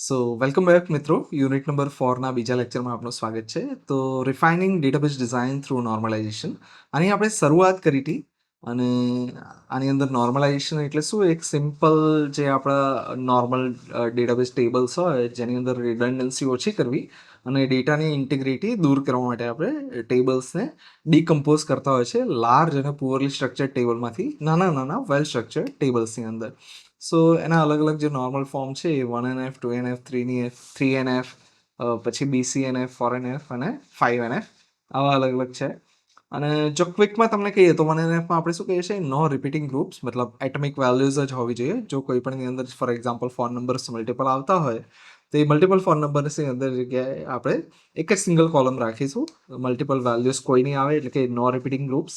સો welcome back મિત્રો. Unit number 4ના બીજા લેક્ચરમાં આપનું સ્વાગત છે. તો refining database design through normalisation આની આપણે શરૂઆત કરી હતી. અને આની અંદર નોર્મલાઇઝેશન એટલે શું, એક સિમ્પલ જે આપણા નોર્મલ ડેટાબેઝ ટેબલ્સ હોય જેની અંદર રિડન્ડન્સી ઓછી કરવી અને ડેટાની ઇન્ટિગ્રિટી દૂર કરવા માટે આપણે ટેબલ્સને ડીકમ્પોઝ કરતા હોય છે લાર્જ અને પુઅરલી સ્ટ્રક્ચર્ડ ટેબલમાંથી નાના નાના વેલ સ્ટ્રક્ચર્ડ ટેબલ્સની અંદર. સો એના અલગ અલગ જે નોર્મલ ફોર્મ છે એ 1NF 2NF 3NF પછી BCNF 4NF અને 5NF આવા અલગ અલગ છે. અને જો ક્વિકમાં તમને કહીએ તો 1NFમાં આપણે શું કહીએ છીએ, નો રિપીટિંગ ગ્રુપ્સ, મતલબ એટમિક વેલ્યુઝ જ હોવી જોઈએ. જો કોઈ પણની અંદર for example phone numbers multiple આવતા હોય તો એ મલ્ટિપલ ફોન નંબર્સની અંદર જગ્યાએ આપણે એક જ સિંગલ કોલમ રાખીશું, મલ્ટિપલ વેલ્યુઝ કોઈ નહીં આવે, એટલે કે નો રિપીટિંગ ગ્રુપ્સ.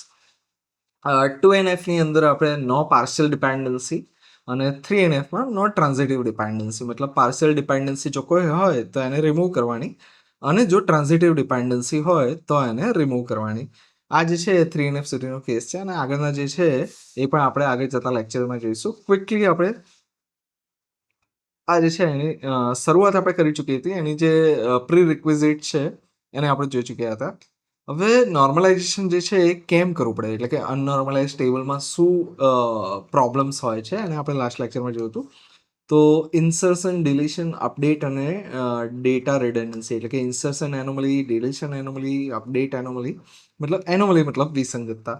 2NFની અંદર આપણે નો પાર્શિયલ ડિપેન્ડન્સી અને 3NFમાં નો ટ્રાન્ઝિટિવ ડિપેન્ડન્સી, મતલબ પાર્શિયલ ડિપેન્ડન્સી જો કોઈ હોય તો એને રિમૂવ કરવાની અને જો ટ્રાન્ઝિટિવ ડિપેન્ડન્સી હોય તો એને રિમૂવ કરવાની. આ જે છે એ 3NF સુધીનો કેસ છે અને આગળના જે છે એ પણ આપણે આગળ જતા લેક્ચરમાં જોઈશું. ક્વિકલી આપણે આ જે છે એની શરૂઆત આપણે કરી ચૂકી હતી. એની જે પ્રી રિક્વિઝિટ છે એને આપણે જોઈ ચૂક્યા હતા. હવે નોર્મલાઇઝેશન જે છે એ કેમ કરવું પડે, એટલે કે અનનોર્મલાઇઝ ટેબલમાં શું પ્રોબ્લેમ્સ હોય છે અને આપણે લાસ્ટ લેક્ચરમાં જોયું હતું. તો ઇન્સર્શન, ડિલીશન, અપડેટ અને ડેટા રિડન્ડન્સી, એટલે કે insertion anomaly, deletion anomaly, update anomaly, મતલબ વિસંગતતા,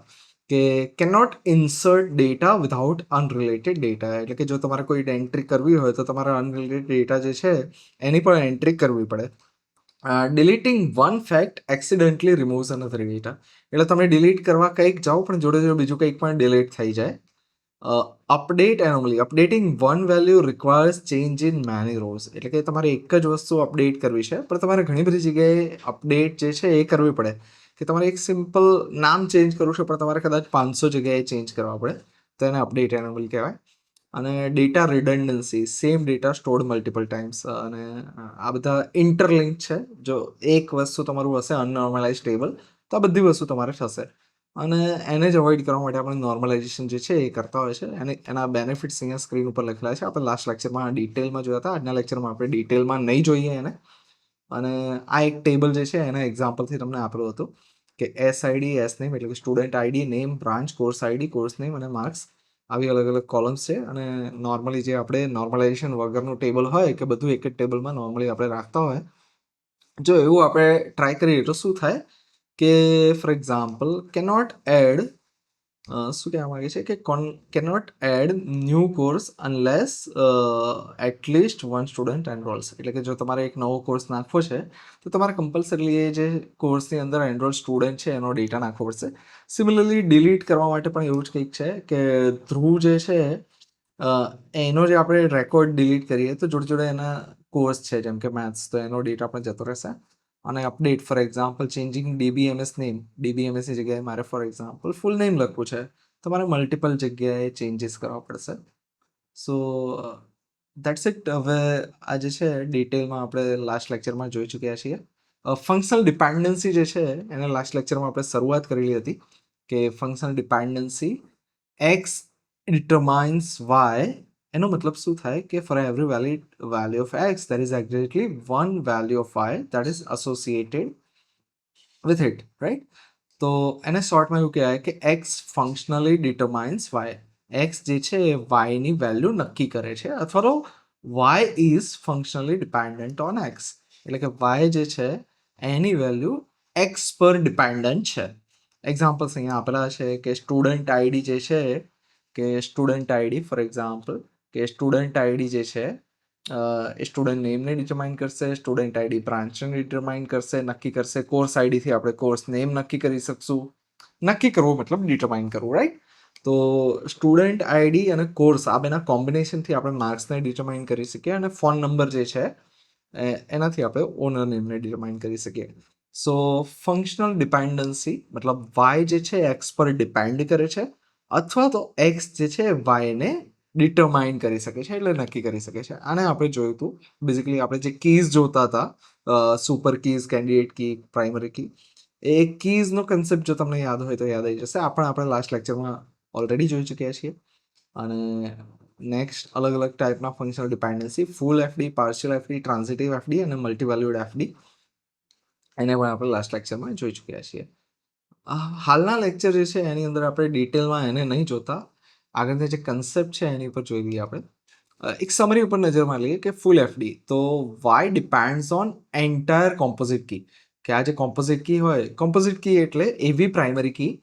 કે cannot insert data without unrelated data. એટલે કે જો તમારે કોઈ એન્ટ્રી કરવી હોય તો તમારે અનરિલેટેડ ડેટા જે છે એની પણ એન્ટ્રી કરવી પડે. Deleting one fact accidentally removes another data, એટલે તમે ડિલીટ કરવા કંઈક જાઓ પણ જોડે જોડે બીજું કંઈક પણ ડિલીટ થઈ જાય. Update anomaly, updating one value requires change in many rose, એટલે કે તમારે એક જ વસ્તુ અપડેટ કરવી છે પણ તમારે ઘણી બધી જગ્યાએ અપડેટ જે છે એ કરવી પડે. કે તમારે એક સિમ્પલ નામ ચેન્જ કરવું છે પણ તમારે કદાચ 500 જગ્યાએ ચેન્જ કરવા પડે, તો એને અપડેટ એનોમલી કહેવાય. અને data redundancy, same data stored multiple times, અને આ બધા ઇન્ટરલિંક છે. જો એક વસ્તુ તમારું હશે અનનોર્મલાઇઝ ટેબલ તો આ બધી વસ્તુ તમારે થશે. અને એને જ અવોઇડ કરવા માટે આપણે નોર્મલાઇઝેશન જે છે એ કરતા હોય છે. અને એના બેનિફિટ્સ અહીંયા સ્ક્રીન ઉપર લખેલા છે. આપણે લાસ્ટ લેક્ચરમાં ડિટેલમાં જોયા હતા, આજના લેક્ચરમાં આપણે ડિટેલમાં નહીં જોઈએ એને. અને આ એક ટેબલ જે છે એના એક્ઝામ્પલથી તમને આપેલું હતું કે SID, S નેમ, એટલે કે student ID, name, branch, course ID, course name અને માર્ક્સ, આવી અલગ અલગ કોલમ્સ છે. અને નોર્મલી જે આપણે નોર્મલાઇઝેશન વગરનું ટેબલ હોય કે બધું એક જ ટેબલમાં નોર્મલી આપણે રાખતા હોય, જો એવું આપણે ટ્રાય કરીએ તો શું થાય કે ફોર એક્ઝામ્પલ કેનોટ એડ, શું કહેવા માંગે છે કે cannot add new course unless at least one student enrolls, એટલે કે જો તમારે એક નવો કોર્સ નાખવો છે તો તમારે કમ્પલસરીલી એ જે કોર્સની અંદર એનરોલ સ્ટુડન્ટ છે એનો ડેટા નાખવો પડશે. સિમિલરલી ડિલીટ કરવા માટે પણ એવું જ કંઈક છે કે ધ્રુવ જે છે એનો જે આપણે રેકોર્ડ ડિલીટ કરીએ તો જોડે જોડે એના કોર્સ છે જેમ કે મેથ્સ, તો એનો ડેટા પણ જતો રહેશે. અને update, for example changing DBMS name, DBMSની જગ્યાએ મારે ફોર એક્ઝામ્પલ ફૂલ નેમ લખવું છે, તમારે મલ્ટિપલ જગ્યાએ ચેન્જીસ કરવા પડશે. સો દેટ્સ ઇટ. હવે આ જે છે ડિટેલમાં આપણે લાસ્ટ લેક્ચરમાં જોઈ ચૂક્યા છીએ. ફંક્શનલ ડિપેન્ડન્સી જે છે એને લાસ્ટ લેક્ચરમાં આપણે શરૂઆત કરેલી હતી કે functional dependency x determines y, એનો મતલબ શું થાય કે for every value of x there is exactly one value of y that is associated with it, right? તો એને શોર્ટમાં એવું કહેવાય કે x functionally determines y. X જે છે એ વાયની વેલ્યુ નક્કી કરે છે, અથવા તો y is functionally dependent on x, એટલે કે વાય જે છે એની વેલ્યુ એક્સ પર ડિપેન્ડન્ટ છે. એક્ઝામ્પલ્સ અહીંયા આપેલા છે કે સ્ટુડન્ટ આઈડી જે છે, કે સ્ટુડન્ટ આઈડી ફોર એક્ઝામ્પલ, કે સ્ટુડન્ટ આઈડી જે છે એ સ્ટુડન્ટ નેમને ડિટરમાઇન કરશે, સ્ટુડન્ટ આઈડી બ્રાન્ચને ડિટરમાઇન કરશે, નક્કી કરશે. કોર્સ આઈડીથી આપણે કોર્સ નેમ નક્કી કરી શકશું. નક્કી કરવું મતલબ ડિટરમાઇન કરવું, રાઈટ? તો સ્ટુડન્ટ આઈડી અને કોર્સ આ બેના કોમ્બિનેશનથી આપણે માર્ક્સને ડિટરમાઇન કરી શકીએ, અને ફોન નંબર જે છે એનાથી આપણે ઓનર નેમને ડિટરમાઇન કરી શકીએ. સો ફંક્શનલ ડિપેન્ડન્સી મતલબ વાય જે છે એક્સ પર ડિપેન્ડ કરે છે, અથવા તો એક્સ જે છે વાયને ડિટરમાઇન કરી શકે છે, એટલે નક્કી કરી શકે છે. આને આપણે જોયું હતું બેઝિકલી આપણે જે કીઝ જોતા હતા, સુપર કીઝ, કેન્ડિડેટ કી, પ્રાઇમરી કી, એ કીઝનો કન્સેપ્ટ જો તમને યાદ હોય તો યાદ આવી જશે. આપણે લાસ્ટ લેક્ચરમાં ઓલરેડી જોઈ ચૂક્યા છીએ. અને નેક્સ્ટ અલગ અલગ ટાઈપના ફંક્શનલ ડિપેન્ડન્સી, ફૂલ FD, partial FD, transitive FD અને મલ્ટીવેલ્યુડ એફડી, એને પણ આપણે લાસ્ટ લેક્ચરમાં જોઈ ચૂક્યા છીએ. હાલના લેક્ચર જે છે એની અંદર આપણે ડિટેલમાં એને નહીં જોતા, આગળના જે કન્સેપ્ટ છે એની ઉપર જોઈ લઈએ આપણે. એક સમરી ઉપર નજર મારી લઈએ કે ફૂલ એફડી તો Y depends on entire composite key, કે આ જે કોમ્પોઝિટ કી હોય, કોમ્પોઝિટ કી એટલે એવી પ્રાઇમરી કી,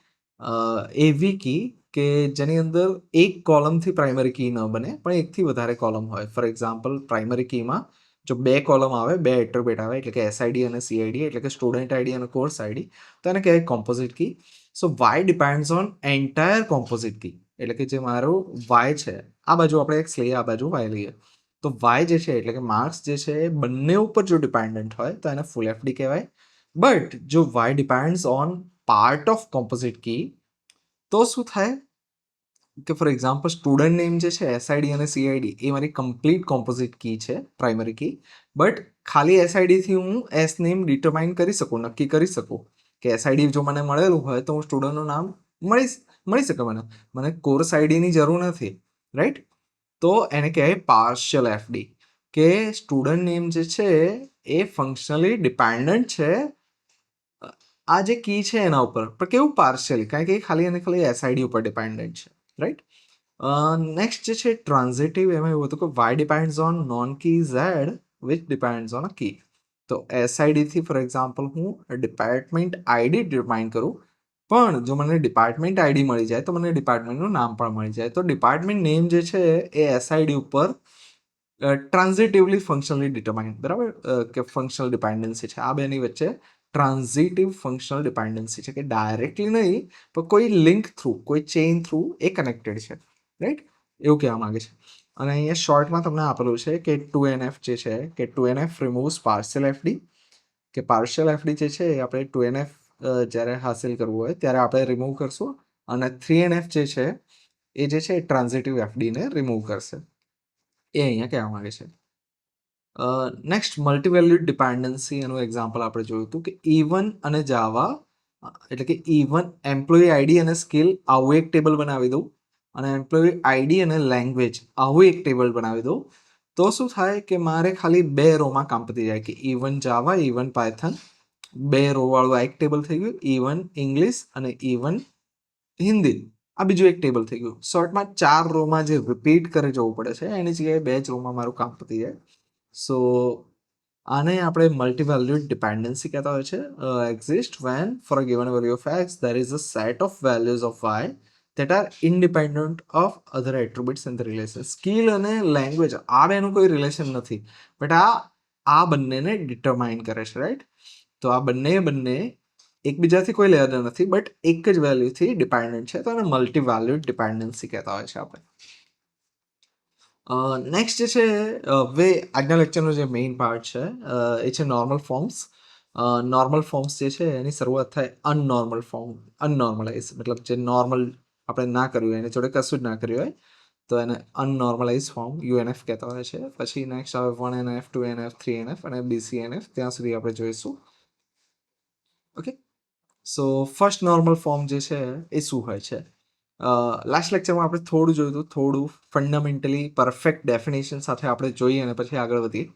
એવી કી કે જેની અંદર એક કોલમથી પ્રાઇમરી કી ન બને પણ એકથી વધારે કોલમ હોય. ફોર એક્ઝામ્પલ પ્રાઇમરી કીમાં જો 2 કોલમ આવે, 2 એટ્રીબ્યુટ આવે, એટલે કે એસઆઈડી અને સીઆઈડી, એટલે કે સ્ટુડન્ટ આઈડી અને કોર્સ આઈડી, તો એને કહેવાય composite key. So Y depends on entire composite key, એટલે કે જે મારું વાય છે, આ બાજુ આપણે એક્સ લઈએ, આ બાજુ વાય લઈએ, તો વાય જે છે એટલે કે માર્ક્સ જે છે એ બંને ઉપર જો ડિપેન્ડન્ટ હોય તો એને ફૂલ એફડી કહેવાય. બટ જો Y depends on part of composite key તો શું થાય કે ફોર એક્ઝામ્પલ સ્ટુડન્ટ નેમ જે છે એસઆઈડી અને સીઆઈડી એ મારી કમ્પ્લીટ કોમ્પોઝિટ કી છે, પ્રાઇમરી કી, બટ ખાલી એસઆઈડીથી હું એસ નેમ ડિટરમાઇન કરી શકું, નક્કી કરી શકું કે એસઆઈડી જો મને મળેલું હોય તો હું સ્ટુડન્ટનું નામ મળી શકે, મને કોર્સ આઈડીની જરૂર નથી, રાઈટ? તો એને કહેવાય પાર્શિયલ એફડી, કે સ્ટુડન્ટ નેમ જે છે એ ફંક્શનલી ડિપેન્ડન્ટ છે આ જે કી છે એના ઉપર, પણ કેવું પાર્શિયલી, કારણ કે એ ખાલી અને ખાલી એસઆઈડી ઉપર ડિપેન્ડન્ટ છે, રાઈટ? નેક્સ્ટ જે છે ટ્રાન્ઝિટિવ, એમાં એવું હતું કે Y depends on non key Z which depends on a key. તો એસઆઈડીથી ફોર એક્ઝામ્પલ હું ડિપાર્ટમેન્ટ આઈડી ડિટરમાઇન કરું, પણ જો મને ડિપાર્ટમેન્ટ આઈડી મળી જાય તો મને ડિપાર્ટમેન્ટનું નામ પણ મળી જાય. તો ડિપાર્ટમેન્ટ નેમ જે છે એ એસઆઈડી ઉપર ટ્રાન્ઝિટિવલી ફંક્શનલી ડિટરમાઇન, બરાબર, કે ફંક્શનલ ડિપેન્ડન્સી છે. આ બેની વચ્ચે ટ્રાન્ઝિટિવ ફંક્શનલ ડિપેન્ડન્સી છે, કે ડાયરેક્ટલી નહીં પણ કોઈ લિંક થ્રુ, કોઈ ચેઇન થ્રુ એ કનેક્ટેડ છે, રાઈટ? એવું કહેવા માંગે છે. અને અહીંયા શોર્ટમાં તમને આપેલું છે કે 2NF જે છે કે 2NF રિમૂવ્સ પાર્શિયલ એફડી, કે પાર્શિયલ એફડી જે છે એ આપણે 2NF જ્યારે હાસિલ કરવું હોય ત્યારે આપણે રિમૂવ કરશું, અને 3NF જે છે એ જે છે ટ્રાન્ઝિટિવ એફડીને રિમૂવ કરશે, એ અહીંયા કહેવા માંગે છે. નેક્સ્ટ મલ્ટીવેલ્યુડ ડિપેન્ડન્સી, એનું એક્ઝામ્પલ આપણે જોયું હતું કે E1 અને જાવા, એટલે કે E1 એમ્પ્લોયી આઈડી અને સ્કિલ આવું એક ટેબલ બનાવી દઉં, અને એમ્પ્લોયી આઈડી અને લેંગ્વેજ આવું એક ટેબલ બનાવી દઉં, તો શું થાય કે મારે ખાલી 2 રોમાં કામ પતી જાય, કે E1 જાવા, E1 પાયથન, 2 રો વાળું આ એક ટેબલ થઈ ગયું, E1 ઇંગ્લિશ અને E1 હિન્દી આ બીજું એક ટેબલ થઈ ગયું. શોર્ટમાં 4 રોમાં જે રિપીટ કરે જવું પડે છે એની જગ્યાએ 2 જ રોમાં મારું કામ પતી જાય. સો આને આપણે મલ્ટીવેલ્યુડ ડિપેન્ડન્સી કહેતા હોય છે. Exist when for a given value of x there is a set of values of y that are independent of other attributes in the relation. સ્કિલ અને લેંગ્વેજ આ બેનું કોઈ રિલેશન નથી, બટ આ બંનેને ડિટરમાઇન કરે છે, રાઈટ? તો આ બંને એકબીજાથી કોઈ લેવાના નથી, બટ એક જ વેલ્યુથી ડિપેન્ડન્ટ છે, તો એને મલ્ટીવેલ્યુડ ડિપેન્ડન્સી કહેતા હોય છે આપણે. નેક્સ્ટ જે છે હવે આજના લેક્ચરનો જે મેઇન પાર્ટ છે એ છે નોર્મલ ફોર્મ્સ. નોર્મલ ફોર્મ્સ જે છે એની શરૂઆત થાય અનનોર્મલ ફોર્મ, અનનોર્મલાઇઝ, મતલબ જે નોર્મલ આપણે ના કર્યું હોય, એની જોડે કશું જ ના કર્યું હોય, તો એને અનનોર્મલાઇઝ ફોર્મ UNF કહેતા હોય છે. પછી નેક્સ્ટ આવે 1NF, 2NF, 3NF અને BCNF, ત્યાં સુધી આપણે જોઈશું. Okay, so first normal form જે છે એ શું હોય છે? લાસ્ટ લેક્ચરમાં આપણે થોડું જોયું હતું, થોડું ફંડામેન્ટલી પરફેક્ટ ડેફિનેશન સાથે આપણે જોઈએ અને પછી આગળ વધીએ.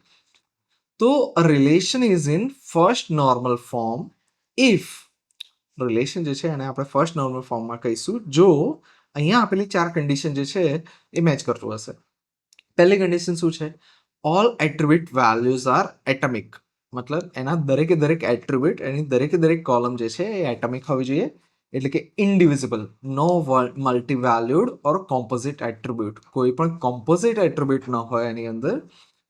તો a relation is in first normal form if, relation જે છે એને આપણે ફર્સ્ટ નોર્મલ ફોર્મમાં કહીશું જો અહીંયા આપેલી 4 કન્ડિશન જે છે એ મેચ કરતું હશે. પહેલી કન્ડિશન શું છે? All attribute values are atomic, મતલબ એના દરેકે દરેક એટ્રીબ્યુટ, એની દરેકે દરેક કોલમ જે છે એ એટમિક હોવી જોઈએ, એટલે કે ઇન્ડિવિઝિબલ, નો મલ્ટીવેલ્યુડ ઓર કોમ્પોઝિટ એટ્રીબ્યુટ, કોઈ પણ કોમ્પોઝિટ એટ્રીબ્યુટ ન હોય એની અંદર,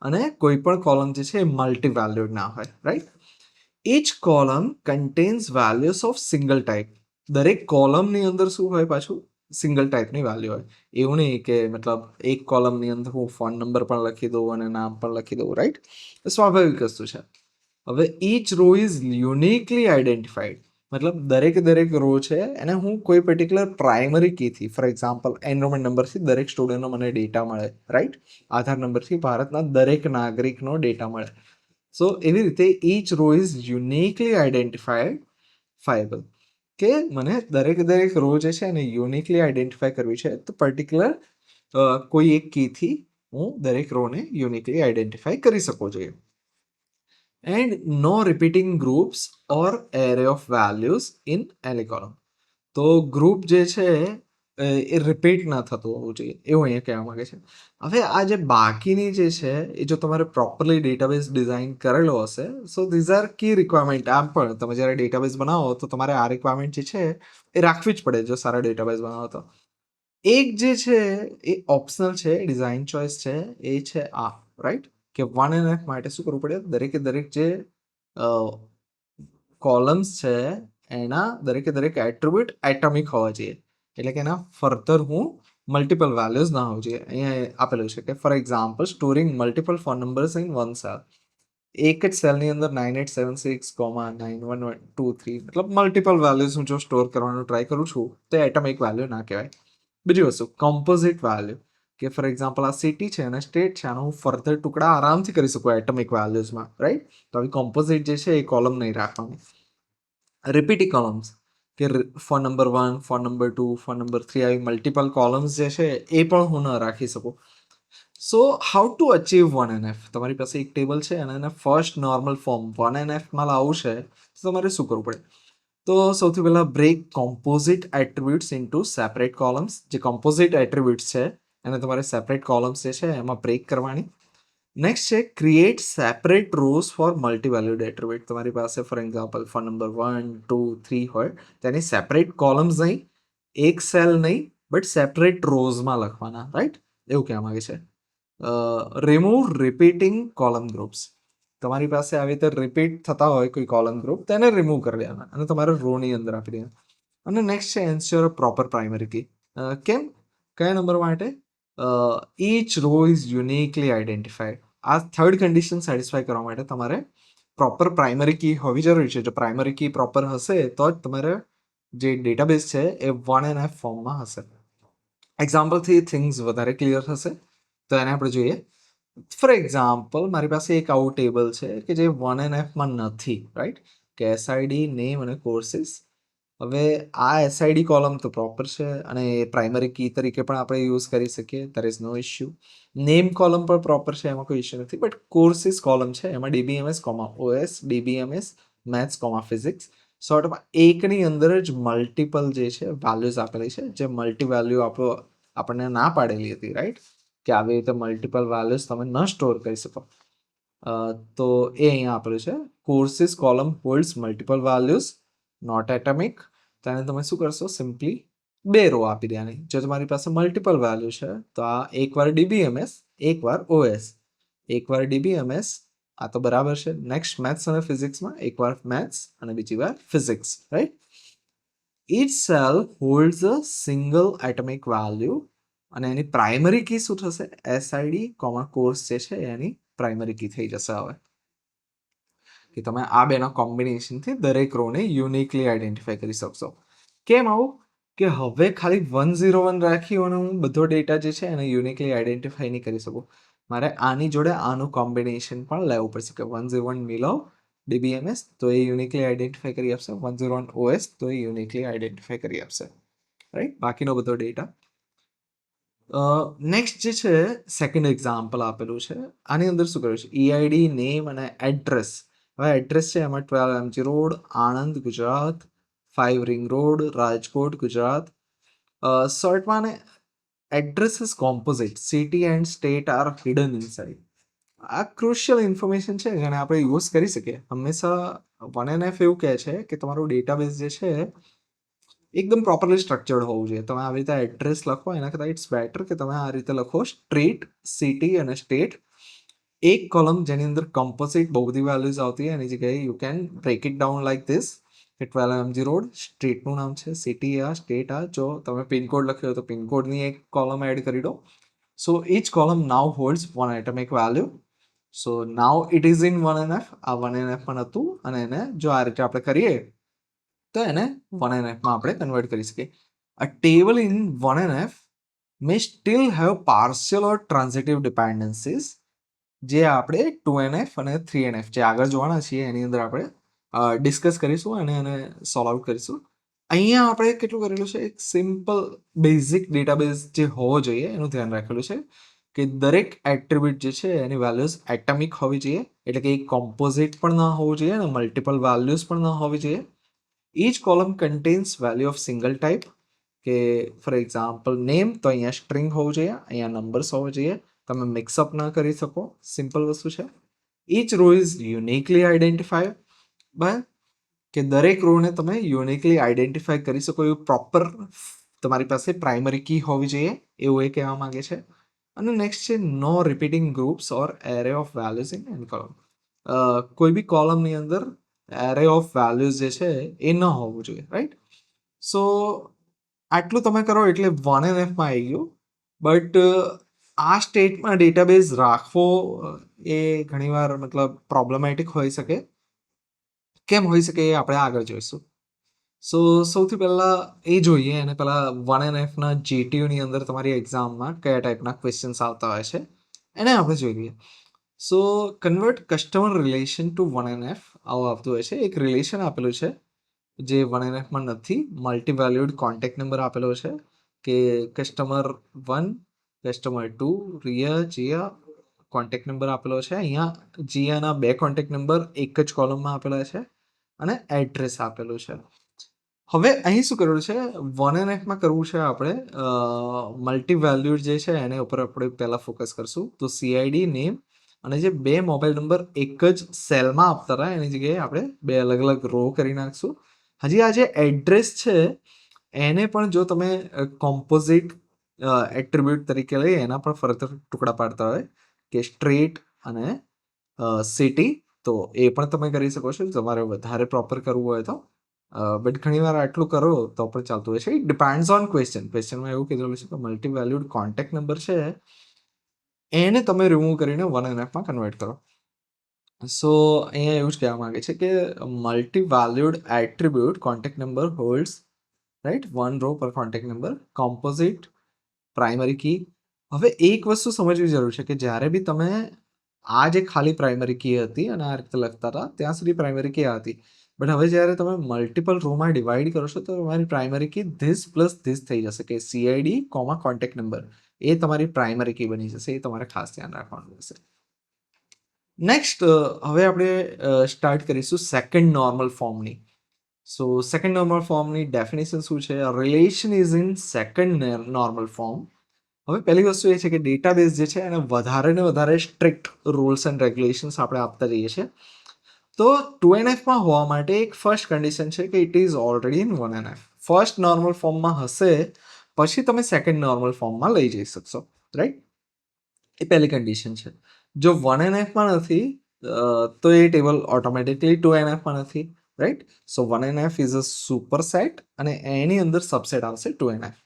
અને કોઈ પણ કોલમ જે છે એ મલ્ટીવેલ્યુડ ના હોય, right? each column contains values of single type. દરેક કોલમની અંદર શું હોય પાછું? સિંગલ ટાઈપની વેલ્યુ હોય. એવું નહીં કે મતલબ એક કોલમની અંદર હું ફોન નંબર પણ લખી દઉં અને નામ પણ લખી દઉં, રાઈટ? સ્વાભાવિક વસ્તુ છે. હવે each row is uniquely identified, મતલબ દરેક રો છે એને હું કોઈ પર્ટિક્યુલર પ્રાઇમરી કીથી, ફોર એક્ઝામ્પલ એનરોલમેન્ટ નંબરથી દરેક સ્ટુડન્ટનો મને ડેટા મળે, રાઈટ? આધાર નંબરથી ભારતના દરેક નાગરિકનો ડેટા મળે. સો એવી રીતે each row is uniquely identifiable, કે મને દરેક રો જે છે એને યુનિકલી આઈડેન્ટિફાય કરવી છે, તો પર્ટિક્યુલર કોઈ એક કીથી હું દરેક રોને યુનિકલી આઈડેન્ટિફાઈ કરી શકવો જોઈએ. And no repeating groups or array of values in any column. તો ગ્રુપ જે છે એ રિપીટ ના થતું હોવું જોઈએ એવું અહીંયા કહેવા માંગે છે. હવે આ જે બાકીની જે છે એ જો તમારે પ્રોપરલી ડેટાબેઝ ડિઝાઇન કરેલો હશે, so these are key requirement. આમ પણ તમે જ્યારે ડેટાબેઝ બનાવો તો તમારે આ રિક્વાયરમેન્ટ જે છે એ રાખવી જ પડે જો સારા ડેટાબેઝ બનાવો તો. એક જે છે એ ઓપ્શનલ છે, ડિઝાઇન ચોઇસ છે, એ છે આ, રાઈટ, કે 1NF માટે શું કરવું પડે, દરેકે દરેક જે કોલમ્સ છે એના દરેકે દરેક એટ્રીબ્યુટ એટોમિક હોવા જોઈએ, એટલે કે એના ફર્ધર હું મલ્ટિપલ વેલ્યુઝ ના હોવું જોઈએ. અહીંયા આપેલું છે કે for example storing multiple phone numbers in one cell. એક જ સેલની અંદર 9876,9123 મતલબ મલ્ટિપલ વેલ્યુઝ હું જો સ્ટોર કરવાનું ટ્રાય કરું છું તો એટોમિક વેલ્યુ ના કહેવાય. બીજી વસ્તુ કમ્પોઝિટ વેલ્યુ, કે ફોર એક્ઝામ્પલ આ સિટી છે અને સ્ટેટ છે, આનો હું ફર્ધર ટુકડા આરામથી કરી શકું એટોમિક વેલ્યુઝમાં, રાઈટ. તો આવી કમ્પોઝિટ જે છે એ કોલમ નહીં રાખવાની. રિપીટિંગ કોલમ્સ, કે phone number 1, phone number 2, phone number 3 આવી મલ્ટિપલ કોલમ્સ જે છે એ પણ હું ન રાખી શકું. So how to achieve 1NF? તમારી પાસે એક ટેબલ છે અને એને ફર્સ્ટ નોર્મલ ફોર્મ 1NFમાં લાવવું છે તો તમારે શું કરવું પડે? તો સૌથી પહેલાં break composite attributes into separate columns. જે કોમ્પોઝિટ એટ્રીબ્યુટ્સ છે એને તમારે સેપરેટ કોલમ્સ જે છે એમાં બ્રેક કરવાની. નેક્સ્ટ છે create separate rose four multi valued attribute. તમારી પાસે ફોર એક્ઝામ્પલ ફોન નંબર 1, 2, 3 હોય તેની સેપરેટ કોલમ્સ નહીં, એક સેલ નહીં, બટ સેપરેટ રોઝમાં લખવાના, રાઈટ, એવું કહેવા માંગે છે. Remove repeating column groups. તમારી પાસે આવી રીતે રિપીટ થતા હોય કોઈ કોલમ ગ્રુપ તેને રિમૂવ કરી દેવાના અને તમારે રોની અંદર આપી દેવાના. અને નેક્સ્ટ છે એન્શ્યોર પ્રોપર પ્રાઇમરી કી. કેમ? કયા નંબર માટે? Each row is uniquely identified. આ થર્ડ કન્ડિશન સેટિસ્ફાઈ કરવા માટે તમારે પ્રોપર પ્રાઇમરી કી હોવી જરૂરી છે. જો પ્રાઇમરી કી પ્રોપર હશે તો જ તમારે જે ડેટાબેઝ છે એ 1NF ફોર્મમાં હશે. એક્ઝામ્પલથી થિંગ્સ વધારે ક્લિયર થશે તો એને આપણે જોઈએ. ફોર એક્ઝામ્પલ મારી પાસે એક આવું ટેબલ છે કે જે 1NFમાં નથી, રાઈટ, કે એસઆઈડી, નેમ અને કોર્સીસ. હવે આ એસઆઈડી કોલમ તો પ્રોપર છે અને એ પ્રાઇમરી કી તરીકે પણ આપણે યુઝ કરી શકીએ, there is no issue. Name column પણ પ્રોપર છે, એમાં કોઈ ઇશ્યુ નથી. બટ કોર્સીસ કોલમ છે એમાં DBMS, OS, DBMS, maths, physics સોર્ટમાં એકની અંદર જ મલ્ટિપલ જે છે વેલ્યુઝ આપેલી છે, જે મલ્ટી વેલ્યુ આપણને ના પાડેલી હતી, રાઈટ, કે આવી રીતે મલ્ટિપલ વેલ્યુઝ તમે ન સ્ટોર કરી શકો. તો એ અહીંયા આપેલું છે. Courses column holds multiple values not atomic. તો એને તમે શું કરશો? સિમ્પલી 2 રો આપી દેવાની. જો તમારી પાસે મલ્ટિપલ વેલ્યુ છે તો આ એકવાર DBMS, એકવાર OS, એકવાર DBMS, આ તો બરાબર છે. નેક્સ્ટ મેથ્સ અને ફિઝિક્સમાં એકવાર મેથ્સ અને બીજી વાર physics, right. Each cell holds a single atomic value અને એની પ્રાઇમરી કી શું થશે? એસઆઈડી, કોર્સ જે છે એની પ્રાઇમરી કી થઈ જશે. હવે કે તમે આ બેના કોમ્બિનેશનથી દરેક રોને યુનિકલી આઈડેન્ટિફાઈ કરી શકશો. કેમ આવું? કે હવે ખાલી 101 રાખી અને હું બધો ડેટા જે છે એને યુનિકલી આઈડેન્ટિફાઈ નહીં કરી શકું. મારે આની જોડે આનું કોમ્બિનેશન પણ લેવું પડશે કે 101 મિલો DBMS તો એ યુનિકલી આઈડેન્ટિફાઈ કરી આપશે, 101 OS તો એ યુનિકલી આઈડેન્ટિફાઈ કરી આપશે, રાઈટ, બાકીનો બધો ડેટા. નેક્સ્ટ જે છે સેકન્ડ એક્ઝામ્પલ આપેલું છે. આની અંદર શું કર્યું છે? EID, નેમ અને એડ્રેસ. હવે એડ્રેસ છે એમાં 12 MG road, Anand, Gujarat, 5 ring road, Rajkot, Gujarat. શોર્ટમાં address is composite, city and state are hidden inside. આ ક્રુશિયલ ઇન્ફોર્મેશન છે જેને આપણે યુઝ કરી શકીએ. હંમેશા 1NF એવું કહે છે કે તમારું ડેટાબેઝ જે છે એકદમ પ્રોપરલી સ્ટ્રક્ચર્ડ હોવું જોઈએ. તમે આવી રીતે એડ્રેસ લખો એના કરતાં ઇટ્સ બેટર કે તમે આ રીતે લખો સ્ટ્રીટ, સિટી અને સ્ટેટ. એક કોલમ જેની અંદર કમ્પોઝિટ બહુ બધી વેલ્યુઝ આવતી હોય એની જગ્યાએ you can break it down like this કે 12 MG રોડ, સ્ટ્રીટનું નામ છે, સિટી આ, સ્ટેટ આ. જો તમે પિનકોડ લખ્યો હોય તો પિનકોડની એક કોલમ એડ કરી દો. સો each column now holds one atomic value. So now it is in 1NF. આ 1NF પણ હતું અને એને જો આ રીતે આપણે કરીએ તો એને 1NFમાં આપણે કન્વર્ટ કરી શકીએ. A table in 1NF may still have partial or transitive dependencies જે આપણે 2NF અને 3NF જે આગળ જોવાના છીએ એની અંદર આપણે ડિસ્કસ કરીશું અને એને સોલ્વ આઉટ કરીશું. અહીંયા આપણે કેટલું કરેલું છે, એક સિમ્પલ બેઝિક ડેટાબેઝ જે હોવો જોઈએ એનું ધ્યાન રાખેલું છે કે દરેક એટ્રીબ્યુટ જે છે એની વેલ્યુઝ એટમિક હોવી જોઈએ, એટલે કે એક કોમ્પોઝિટ પણ ન હોવું જોઈએ અને મલ્ટિપલ વેલ્યુઝ પણ ન હોવી જોઈએ. Each column contains value of single type, કે ફોર એક્ઝામ્પલ નેમ તો અહીંયા સ્ટ્રિંગ હોવું જોઈએ, અહીંયા નંબર્સ હોવો જોઈએ, તમે મિક્સઅપ ન કરી શકો, સિમ્પલ વસ્તુ છે. Each row is uniquely identify by, કે દરેક રોને તમે યુનિકલી આઈડેન્ટિફાઈ કરી શકો એવું પ્રોપર તમારી પાસે પ્રાઇમરી કી હોવી જોઈએ, એવું એ કહેવા માંગે છે. અને નેક્સ્ટ છે no repeating groups or array of values in any column. કોઈ બી કોલમની અંદર એરે ઓફ વેલ્યુઝ જે છે એ ન હોવું જોઈએ, રાઈટ. સો આટલું તમે કરો એટલે 1NFમાં આવી ગયું. બટ આ સ્ટેટમાં ડેટાબેઝ રાખવો એ ઘણીવાર મતલબ પ્રોબ્લેમેટિક હોઈ શકે. કેમ હોઈ શકે એ આપણે આગળ જોઈશું. સો સૌથી પહેલાં એ જોઈએ, અને પહેલાં 1NFના GTUની અંદર તમારી એક્ઝામમાં કયા ટાઈપના ક્વેશ્ચન્સ આવતા હોય છે એને આપણે જોઈ લઈએ. So convert customer relation to 1NF આવું આવતું હોય છે. એક રિલેશન આપેલું છે જે 1NFમાં નથી, મલ્ટી વેલ્યુડ કોન્ટેક્ટ નંબર આપેલો છે કે customer 1, customer 2, Riya, Jiya contact number આપેલો છે. અહીંયા જીયાના 2 કોન્ટેક્ટ નંબર એક જ કોલમમાં આપેલા છે અને એડ્રેસ આપેલું છે. હવે અહીં શું કરવું છે, 1NFમાં કરવું છે આપણે મલ્ટી વેલ્યુડ જે છે એને ઉપર આપણે પહેલાં ફોકસ કરશું. તો CID, નેમ અને જે 2 મોબાઈલ નંબર એક જ સેલમાં આપતા હતા એની જગ્યાએ આપણે 2 અલગ અલગ રો કરી નાખશું. હજી આ જે એડ્રેસ છે એને પણ જો તમે કોમ્પોઝિટ એટ્રીબ્યુટ તરીકે લઈ એના પણ ફર્ધર ટુકડા પાડતા હોય કે સ્ટ્રીટ અને સિટી, તો એ પણ તમે કરી શકો છો તમારે વધારે પ્રોપર કરવું હોય તો. બટ ઘણીવાર આટલું કરો તો પણ ચાલતું હોય છે. ઇટ ડિપેન્ડ્સ ઓન ક્વેશ્ચનમાં એવું કીધેલું છે કે મલ્ટી વેલ્યુડ કોન્ટેક્ટ નંબર છે એને તમે રિમૂવ કરીને 1NFમાં કન્વર્ટ કરો. સો અહીંયા એવું જ કહેવા માંગે છે કે multi valued attribute contact number holds, right, 1 row પર contact number, composite, primary key. હવે એક વસ્તુ સમજવી જરૂર છે કે જ્યારે બી તમે આ જે ખાલી પ્રાઇમરી કી હતી અને આ રીતે લખતા હતા ત્યાં સુધી પ્રાઇમરી કી આ હતી. બટ હવે જ્યારે તમે મલ્ટિપલ રોમાં ડિવાઈડ કરો છો તો તમારી primary key this plus this થઈ જશે કે CID, કોન્ટેક્ટ નંબર, એ તમારી પ્રાઇમરી કી બની જશે. એ તમારે ખાસ ધ્યાન રાખવાનું રહેશે. નેક્સ્ટ હવે આપણે સ્ટાર્ટ કરીશું સેકન્ડ નોર્મલ ફોર્મની. સો સેકન્ડ નોર્મલ ફોર્મની ડેફિનેશન શું છે? Relation is in second normal form. હવે પહેલી વસ્તુ એ છે કે ડેટાબેઝ જે છે એને વધારે ને વધારે સ્ટ્રિક્ટ રૂલ્સ એન્ડ રેગ્યુલેશન્સ આપણે આપતા જઈએ છીએ. તો 2NFમાં હોવા માટે એક ફર્સ્ટ કન્ડિશન છે કે it is already in 1NF. First normal ફોર્મમાં હશે પછી તમે સેકન્ડ નોર્મલ ફોર્મમાં લઈ જઈ શકશો, રાઈટ. એ પહેલી કન્ડિશન છે. જો 1NFમાં નથી તો એ ટેબલ ઓટોમેટિકલી 2NFમાં નથી, right. So 1NF is a super set અને એની અંદર સબસેટ આવશે 2NF.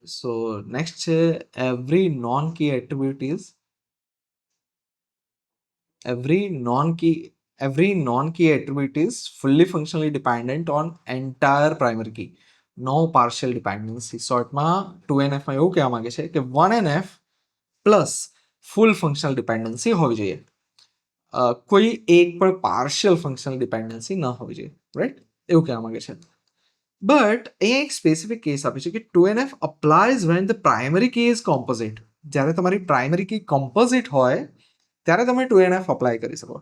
સો નેક્સ્ટ છે every non-key attribute is fully functionally dependent on entire primary key. No partial dependency. શોર્ટમાં 2NFમાં એવું કહેવા માંગે છે કે 1NF પ્લસ ફૂલ ફંક્શનલ ડિપેન્ડન્સી હોવી જોઈએ, કોઈ એક પણ પાર્શિયલ ફંક્શનલ ડિપેન્ડન્સી ન હોવી જોઈએ, રાઈટ, એવું કહેવા માંગે છે. બટ અહીંયા એક સ્પેસિફિક કેસ આપે છે કે 2NF applies when the primary key is composite. જ્યારે તમારી પ્રાઇમરી કી કોમ્પોઝિટ હોય ત્યારે તમે 2NF અપ્લાય કરી શકો.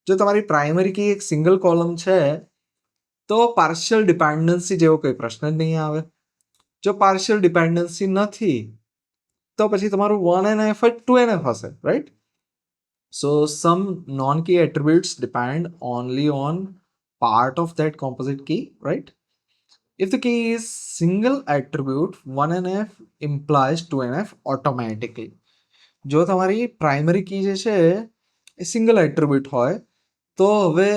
જો તમારી પ્રાઇમરી કી એક સિંગલ કોલમ છે તો પાર્શિયલ ડિપેન્ડન્સી જેવો કોઈ પ્રશ્ન જ નહીં આવે. જો પાર્શિયલ ડિપેન્ડન્સી નથી તો પછી તમારું 1NF જ 2NF હશે, right. So some non key attributes depend only on part of that composite key, right? If the key is single attribute, 1NF implies 2NF automatically. જો તમારી પ્રાઇમરી કી જે છે એ સિંગલ એટ્રીબ્યુટ હોય તો હવે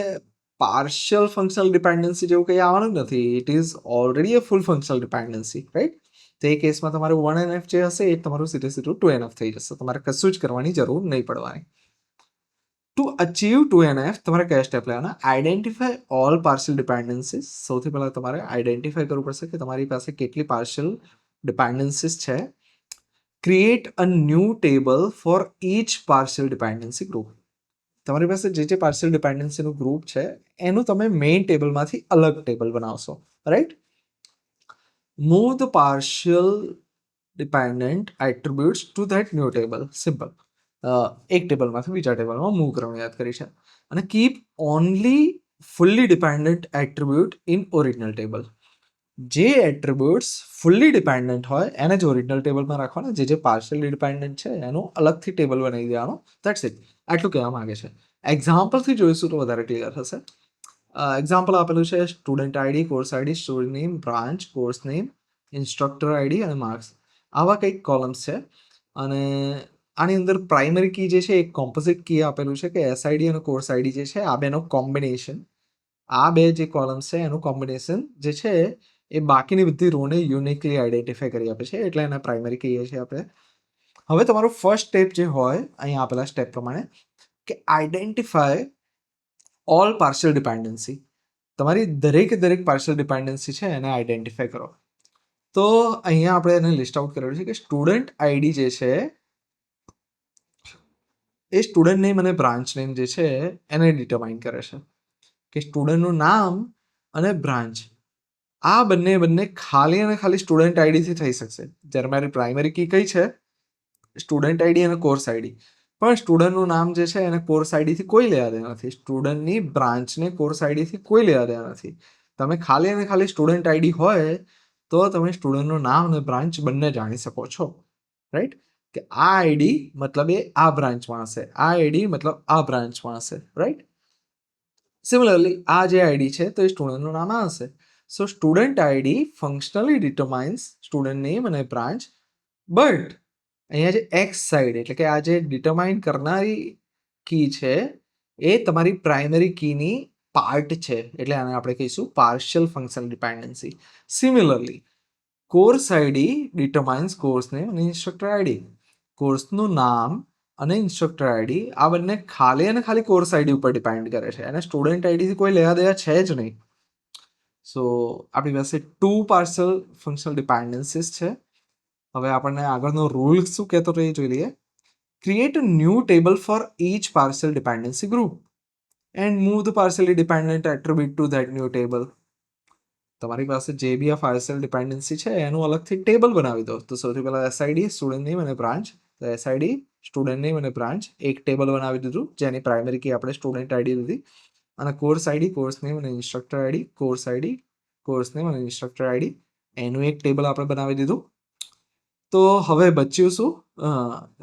પાર્શિયલ ફંક્શનલ ડિપેન્ડન્સી જેવું કંઈ આવવાનું જ નથી. It is already a full functional dependency, right. તો એ કેસમાં તમારું 1NF જે હશે એ તમારું સીધું 2NF થઈ જશે. તમારે કશું જ કરવાની જરૂર નહીં પડવાની. ટુ અચીવ 2NF તમારે કયા સ્ટેપ લેવાના? Identify all partial dependencies. સૌથી પહેલાં તમારે આઈડેન્ટિફાય કરવું પડશે કે તમારી પાસે કેટલી પાર્શિયલ ડિપેન્ડન્સીસ છે. Create a new table for each partial dependency group. તમારી પાસે જે પાર્શિયલ ડિપેન્ડન્સીનું ગ્રુપ છે એનું તમે મેઇન ટેબલમાંથી અલગ ટેબલ બનાવશો, right? Move the partial dependent attributes two that new table. Simple. એક ટેબલમાંથી બીજા ટેબલમાં મૂવ કરવાનું યાદ કરી છે. અને keep only fully dependent attribute in original table. જે એટ્રીબ્યુટ્સ ફુલ્લી ડિપેન્ડન્ટ હોય એને જ ઓરિજિનલ ટેબલમાં રાખવાના, જે પાર્શિયલી ડિપેન્ડન્ટ છે એનું અલગથી ટેબલ બનાવી દેવાનું. That's it. આટલું કહેવા માંગે છે. એક્ઝામ્પલથી જોઈશું તો વધારે ક્લિયર થશે. એક્ઝામ્પલ આપેલું છે student ID, course ID, student name, branch, course name, instructor ID અને માર્ક્સ. આવા કંઈક કોલમ્સ છે. અને આની અંદર પ્રાઇમરી કી જે છે એક કોમ્પોઝિટ કી આપેલું છે કે એસઆઈડી અને કોર્સ આઈડી જે છે આ બેનો કોમ્બિનેશન, આ બે જે કોલમ્સ છે એનું કોમ્બિનેશન જે છે એ બાકીની બધી રોને યુનિકલી આઈડેન્ટિફાઈ કરી આપે છે, એટલે એને પ્રાઇમરી કહીએ છીએ આપણે. હવે તમારું ફર્સ્ટ સ્ટેપ જે હોય અહીં આપેલા સ્ટેપ પ્રમાણે કે આઈડેન્ટિફાય ઓલ પાર્શિયલ ડિપેન્ડન્સી. તમારી દરેક પાર્શિયલ ડિપેન્ડન્સી છે એને આઈડેન્ટિફાઈ કરો. તો અહીંયા આપણે એને લિસ્ટ આઉટ કરેલું છે કે સ્ટુડન્ટ આઈડી જે છે એ સ્ટુડન્ટ નેમ અને બ્રાન્ચ નેમ જે છે એને ડિટરમાઇન કરે છે. કે સ્ટુડન્ટનું નામ અને બ્રાન્ચ આ બંને ખાલી અને ખાલી સ્ટુડન્ટ આઈડીથી થઈ શકશે. જ્યારે મારી પ્રાઇમરી કી કઈ છે? સ્ટુડન્ટ આઈડી અને કોર્સ આઈડી. પણ સ્ટુડન્ટનું નામ જે છે એને કોર્સ આઈડીથી કોઈ લેવા દેવા નથી. સ્ટુડન્ટની બ્રાન્ચને કોર્સ આઈડીથી કોઈ લેવા દેવા નથી. તમે ખાલી અને ખાલી સ્ટુડન્ટ આઈડી હોય તો તમે સ્ટુડન્ટનું નામ અને બ્રાન્ચ બંને જાણી શકો છો, રાઈટ? કે આ આઈડી મતલબ એ આ બ્રાન્ચમાં હશે, આ આઈડી મતલબ આ બ્રાન્ચમાં હશે, રાઈટ? સિમિલરલી આ જે આઈડી છે તો એ સ્ટુડન્ટનું નામ આ હશે. So student ID functionally determines student name અને બ્રાન્ચ. બટ અહીંયા જે એક્સ સાઈડ એટલે કે આ જે ડિટરમાઇન કરનારી કી છે એ તમારી પ્રાઇમરી કીની પાર્ટ છે, એટલે આને આપણે કહીશું partial functional dependency. Similarly course ID determines course name અને ઇન્સ્ટ્રક્ટર આઈડી. કોર્સનું નામ અને ઇન્સ્ટ્રક્ટર આઈડી આ બંને ખાલી અને ખાલી કોર્સ આઈડી ઉપર ડિપેન્ડ કરે છે, અને સ્ટુડન્ટ આઈડીથી કોઈ લેવા દેવા છે જ નહીં. સો આપણી પાસે 2 પાર્શિયલ ફંક્શનલ ડિપેન્ડન્સીસ છે. હવે આપણને આગળનો રૂલ શું કહેતો તો એ જોઈ લઈએ. Create a new table for each partial dependency group and move the partially dependent attribute two that new table. તમારી પાસે જે બી આ પાર્શિયલ ડિપેન્ડન્સી છે એનું અલગથી ટેબલ બનાવી દો. તો સૌથી પહેલાં એસઆઈડી, સ્ટુડન્ટ નેમ અને બ્રાન્ચ. તો એસઆઈડી, સ્ટુડન્ટ નેમ અને બ્રાન્ચ એક ટેબલ બનાવી દીધું, જેની પ્રાઇમરી કી આપણે સ્ટુડન્ટ આઈડી લીધી. અને કોર્સ આઈડી, કોર્સ નેમ અને instructor ID, course ID, course name અને ઇન્સ્ટ્રક્ટર આઈડી એનું એક ટેબલ આપણે બનાવી દીધું. તો હવે બચ્યું શું?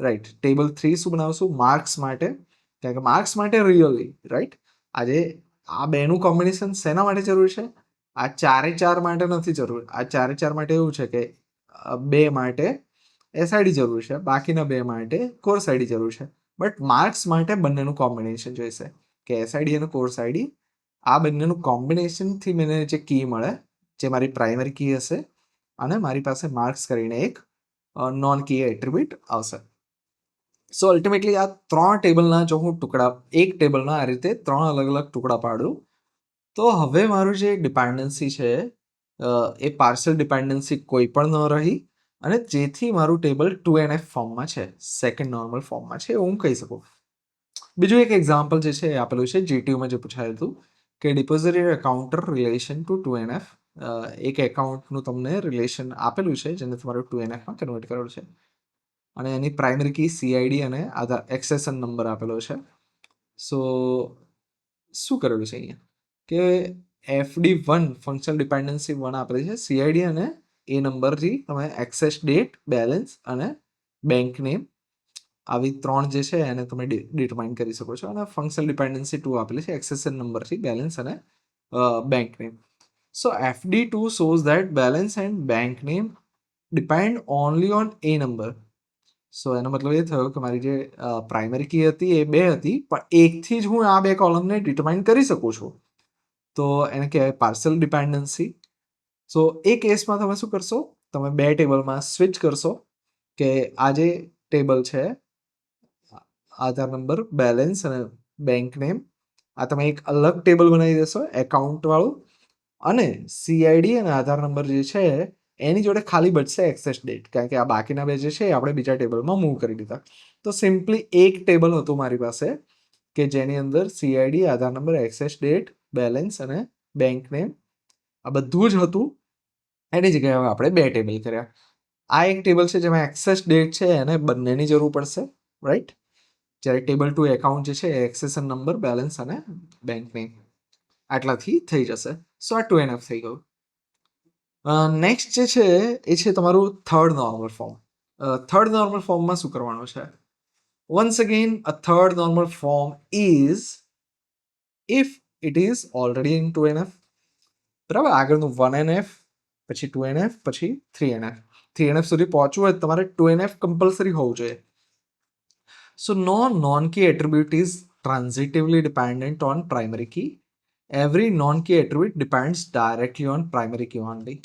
રાઈટ, ટેબલ 3 શું બનાવશું? માર્ક્સ માટે. કારણ કે માર્ક્સ માટે રિયલી રાઈટ આજે આ બેનું કોમ્બિનેશન શેના માટે જરૂર છે? આ 4 માટે નથી જરૂર. આ 4 માટે એવું છે કે 2 માટે એસઆઈડી જરૂર છે, બાકીના 2 માટે કોર્સ આઈડી જરૂર છે. બટ માર્ક્સ માટે બંનેનું કોમ્બિનેશન જોઈશે કે એસઆઈડી અને કોર્સ આઈડી આ બંનેનું કોમ્બિનેશનથી મને જે કી મળે જે મારી પ્રાઇમરી કી હશે, અને મારી પાસે માર્ક્સ કરીને એક નોન કી એટ્રીબ્યુટ આવશે. સો અલ્ટિમેટલી આ 3 ટેબલના જો હું એક ટેબલના આ રીતે 3 અલગ અલગ ટુકડા પાડું તો હવે મારું જે ડિપેન્ડન્સી છે એ પાર્શિયલ ડિપેન્ડન્સી કોઈ પણ ન રહી, અને જેથી મારું ટેબલ 2NF ફોર્મમાં છે, સેકન્ડ નોર્મલ ફોર્મમાં છે એવું હું કહી શકું. બીજું એક એક્ઝામ્પલ જે છે એ આપેલું છે જીટીયુમાં જે પૂછાયું હતું કે ડિપોઝિટરી એકાઉન્ટર રિલેશન ટુ 2NF. એક એકાઉન્ટનું તમને રિલેશન આપેલું છે જેને તમારે 2NFમાં કન્વર્ટ કરેલું છે, અને એની પ્રાઇમરી કી સીઆઈડી અને આધાર એક્સેસન નંબર આપેલો છે. સો શું કરેલું છે અહીંયા કે FD1 ફંક્શનલ ડિપેન્ડન્સી 1 આપેલી છે, સીઆઈડી અને એ નંબરથી તમે એક્સેસ ડેટ, બેલેન્સ અને બેંક નેમ આવી 3 જે છે એને તમે ડિટરમાઇન કરી શકો છો. અને ફંક્શનલ ડિપેન્ડન્સી 2 આપેલી છે, એક્સેસન નંબરથી બેલેન્સ અને bank name. So FD2 shows that balance and bank name depend only on a number. સો એનો મતલબ એ થયો કે મારી જે પ્રાઇમરી કી હતી એ 2 હતી, પણ એકથી જ હું આ 2 કોલમને ડિટરમાઇન કરી શકું છું. તો એને કહેવાય પાર્શિયલ ડિપેન્ડન્સી. સો એ કેસમાં તમે શું કરશો? તમે 2 ટેબલમાં સ્વિચ કરશો કે આ જે ટેબલ છે આધાર નંબર, બેલેન્સ અને બેંક નેમ આ તમે એક અલગ ટેબલ બનાવી દેશો એકાઉન્ટ વાળું, અને સીઆઈડી અને આધાર નંબર જે છે એની જોડે ખાલી બચશે એક્સેસ ડેટ, કારણ કે આ બાકીના 2 જે છે આપણે બીજા ટેબલમાં મૂવ કરી દીધા. તો સિમ્પલી એક ટેબલ હતું મારી પાસે કે જેની અંદર CID, આધાર નંબર, એક્સેસ ડેટ, બેલેન્સ અને બેંક નેમ આ બધું જ હતું. એની જગ્યાએ હવે આપણે 2 ટેબલ કર્યા. આ એક ટેબલ છે જેમાં એક્સેસ ડેટ છે એને બંનેની જરૂર પડશે, રાઈટ? જ્યારે ટેબલ 2 એકાઉન્ટ જે છે એ એક્સેસન નંબર, બેલેન્સ અને બેંક નેમ આટલાથી થઈ જશે. સો આ 2NF થઈ ગયું. નેક્સ્ટ જે છે એ છે તમારું third normal form. Third normal ફોર્મમાં શું કરવાનું છે? Once again, a third normal form is if it is already in 2NF. બરાબર, આગળનું 1NF, પછી 2NF, પછી 3NF. 3NF સુધી પહોંચવું હોય તમારે 2NF કમ્પલસરી હોવું જોઈએ. So no non-key attribute is transitively dependent on primary key. Every non-key attribute depends directly on primary key only.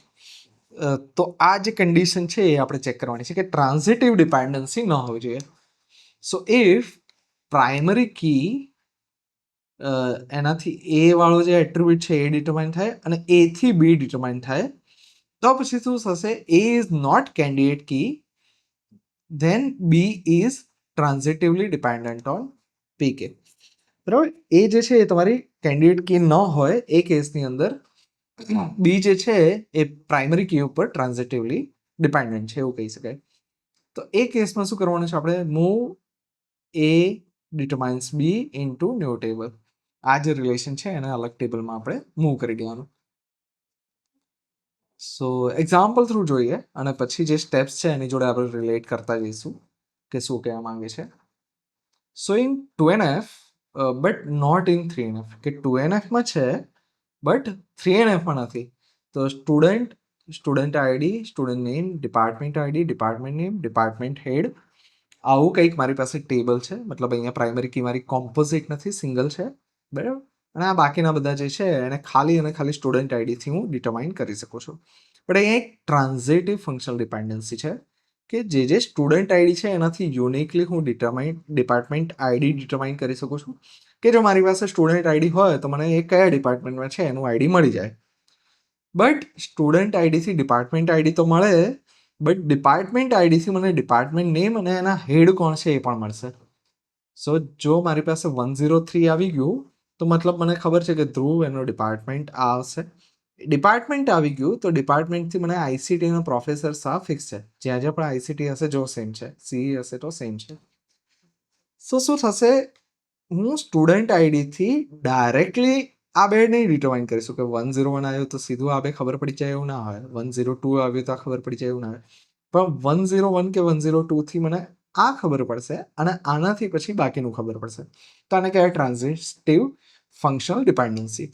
તો આ જે કન્ડિશન છે એ આપણે ચેક કરવાની છે કે ટ્રાન્ઝિટિવ ડિપેન્ડન્સી ન હોવી જોઈએ. સો ઇફ પ્રાઇમરી કી એનાથી એ વાળો જે એટ્રીબ્યુટ છે એ ડિટરમાઇન થાય અને એ થી બી ડિટરમાઇન થાય, તો પછી શું થશે? A is not candidate key, then B is transitively dependent on PK. બરાબર, એ જે છે એ તમારી કેન્ડિડેટ કી ન હોય એ કેસની અંદર બી જે છે એ પ્રાઇમરી કી ઉપર ટ્રાન્ઝિટિવલી ડિપેન્ડન્ટ છે એવું કહી શકાય. તો એ કેસમાં શું કરવાનું છે આપણે? મૂવ એ ડિટરમાઇન્સ બી ઇન્ટુ ન્યૂ ટેબલ. આ જે રિલેશન છે એને અલગ ટેબલમાં આપણે મૂવ કરી દેવાનું. સો એક્ઝામ્પલ થ્રુ જોઈએ અને પછી જે સ્ટેપ્સ છે એની જોડે આપણે રિલેટ કરતા જઈશું કે શું કહેવા માંગે છે. So in 2NF but not in 3NF, કે 2NFમાં છે બટ 3NFમાં નથી. તો student ID, student name, department ID, department name, department head, આવું કંઈક મારી પાસે ટેબલ છે. મતલબ અહીંયા પ્રાઇમરી કી મારી કોમ્પોઝિટ નથી, સિંગલ છે. બરાબર, અને આ બાકીના બધા જે છે એને ખાલી અને ખાલી સ્ટુડન્ટ આઈડીથી હું ડિટરમાઇન કરી શકું છું. પણ અહીંયા એક ટ્રાન્ઝિટિવ ફંક્શનલ ડિપેન્ડન્સી છે કે જે સ્ટુડન્ટ આઈડી છે એનાથી યુનિકલી હું ડિપાર્ટમેન્ટ આઈડી ડિટરમાઇન કરી શકું છું. કે જો મારી પાસે સ્ટુડન્ટ આઈડી હોય તો મને એ કયા ડિપાર્ટમેન્ટમાં છે એનું આઈડી મળી જાય. બટ સ્ટુડન્ટ આઈડીથી ડિપાર્ટમેન્ટ આઈડી તો મળે, બટ ડિપાર્ટમેન્ટ આઈડીથી મને ડિપાર્ટમેન્ટ નેમ અને એના હેડ કોણ છે એ પણ મળશે. સો જો મારી પાસે 103 આવી ગયું તો મતલબ મને ખબર છે કે ધ્રુવ એનો ડિપાર્ટમેન્ટ આ આવશે. ડિપાર્ટમેન્ટ આવી ગયું તો ડિપાર્ટમેન્ટથી મને આઈસીટીનો પ્રોફેસર સા ફિક્સ છે. જ્યાં જ્યાં પણ આઈસીટી હશે જો સેમ છે, સીઈ હશે તો સેમ છે. સો શું થશે? હું સ્ટુડન્ટ આઈડીથી ડાયરેક્ટલી આ બે નહીં ડિટરમાઇન કરીશું કે 101 આવ્યું તો સીધું આ બે ખબર પડી જાય એવું ના હોય, 102 આવ્યું તો આ ખબર પડી જાય એવું ના હોય. પણ 101 કે 102થી મને આ ખબર પડશે અને આનાથી પછી બાકીનું ખબર પડશે. તો આને કહેવાય ટ્રાન્ઝિટિવ ફંક્શનલ ડિપેન્ડન્સી.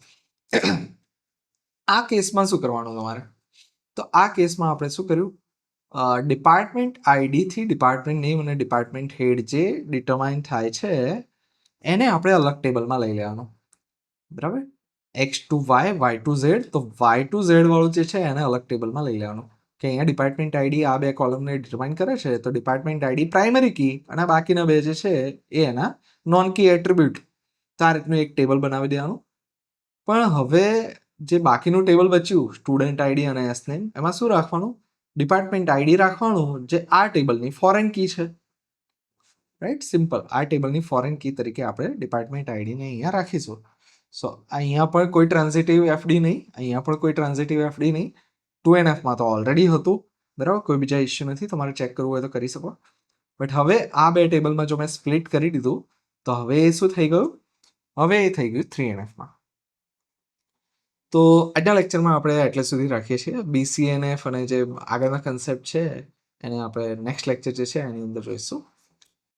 આ કેસમાં શું કરવાનું તમારે? તો આ કેસમાં આપણે શું કર્યું? ડિપાર્ટમેન્ટ આઈડીથી ડિપાર્ટમેન્ટ નેમ અને ડિપાર્ટમેન્ટ હેડ જે ડિટરમાઇન થાય છે એને આપણે અલગ ટેબલમાં લઈ લેવાનું. બરાબર, X to Y, Y to Z. તો વાય ટુ ઝેડ વાળું જે છે એને અલગ ટેબલમાં લઈ લેવાનું કે અહીંયા ડિપાર્ટમેન્ટ આઈડી આ બે કોલમને ડિટરમાઇન કરે છે, તો ડિપાર્ટમેન્ટ આઈડી પ્રાઇમરી કી અને બાકીના બે જે છે એ એના નોન કી એટ્રીબ્યુટ. તો આ રીતનું એક ટેબલ બનાવી દેવાનું. પણ હવે જે બાકીનું ટેબલ બચ્યું સ્ટુડન્ટ આઈડી અને એસ નેમ, એમાં શું રાખવાનું? ડિપાર્ટમેન્ટ આઈડી રાખવાનું જે આ ટેબલની ફોરેન કી છે. Right, simple. આ ટેબલની ફોરેન કી તરીકે આપણે ડિપાર્ટમેન્ટ આઈડીને અહીંયા રાખીશું. સો અહીંયા પણ કોઈ ટ્રાન્ઝિટિવ એફડી નહીં, અહીંયા પણ કોઈ ટ્રાન્ઝિટિવ એફડી નહીં. 2NFમાં તો ઓલરેડી હતું. બરાબર, કોઈ બીજા ઇસ્યુ નથી, તમારે ચેક કરવું હોય તો કરી શકો. બટ હવે આ બે ટેબલમાં જો મેં સ્પ્લિટ કરી દીધું તો હવે એ શું થઈ ગયું? હવે એ થઈ ગયું 3NFમાં. તો આજના લેક્ચરમાં આપણે એટલે સુધી રાખીએ છીએ. BCNF અને જે આગળના કન્સેપ્ટ છે એને આપણે નેક્સ્ટ લેક્ચર જે છે એની અંદર જોઈશું.